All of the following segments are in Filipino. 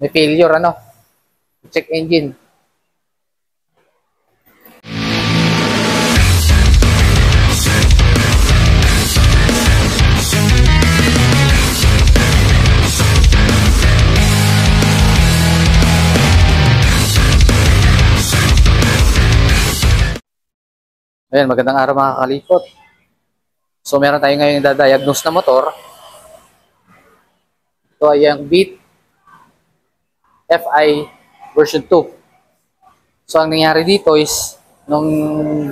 May failure, ano? Check engine. Ayan, magandang araw mga kalipot. So, meron tayo ngayon yung dadiagnose na motor. Ito ay ang Beat FI version 2. So, ang nangyari dito is, nung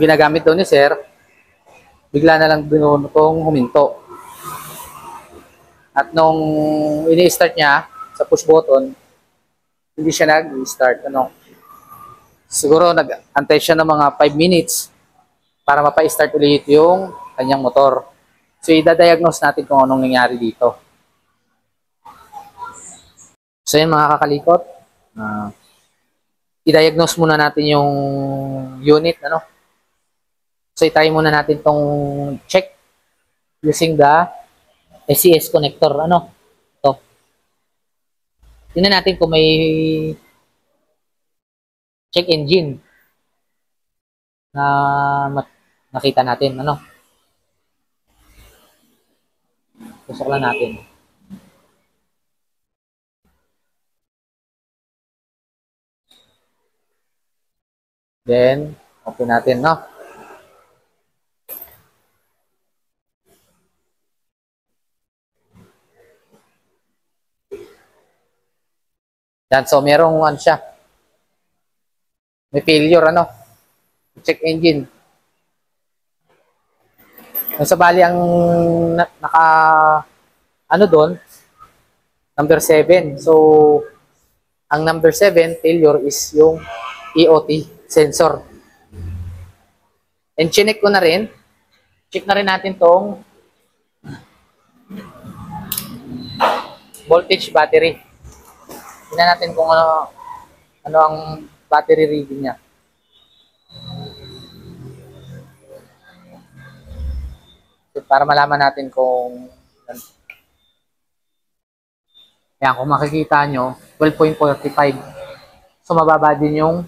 ginagamit daw ni Sir, bigla na lang doon itong huminto. At nung ini-start niya sa push button, hindi siya nag-start. Ano? Siguro nag-antay siya ng mga 5 minutes para mapa-start ulit yung kanyang motor. So, i-diagnose natin kung anong nangyari dito. So, yan mga kakalikot. I-diagnose muna natin yung unit. Ano? So, itry muna natin tong check using the SCS connector. Ano? Ito. Tingnan natin kung may check engine na nakita natin. Ano? Tusok lang natin. Then, open natin, no? Yan, so merong ano siya. May failure, ano? Check engine. Sa bali, ang naka, ano doon, number 7. So, ang number 7, failure is yung EOT sensor. And chinek ko na rin. Check na rin natin tong voltage battery. Tingnan natin kung ano ang battery reading niya. So, para malaman natin kung yan, kung makikita nyo, 12.45. So, mababa din yung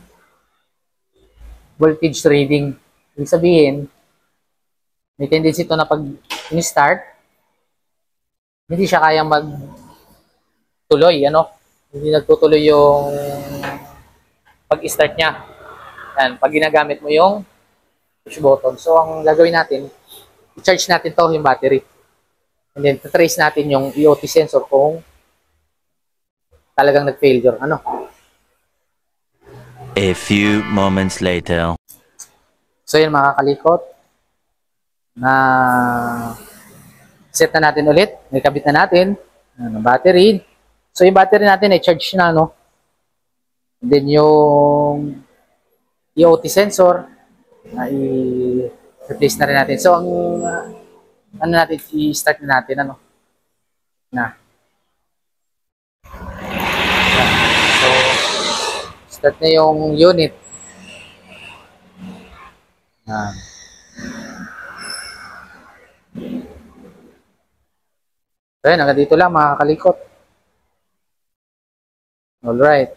voltage reading. Ibig sabihin, may tendency ito na pag in-start, hindi siya kayang magtuloy, ano? Hindi nagtutuloy yung pag-start niya. Yan, pag ginagamit mo yung push button. So, ang gagawin natin, i-charge natin to yung battery. And then, trace natin yung EOT sensor kung talagang nag-failure. Ano? A few moments later. So, yun mga kalikot. Na set na natin ulit. Nakabit na natin. Battery. So, yung battery natin ay charge na, no? And then, yung EOT sensor ay replace na rin natin. So, ang ano natin, i-start na natin, ano? Na. So, start na yung unit. So, yun, hanggang dito lang mga kalikot. Alright.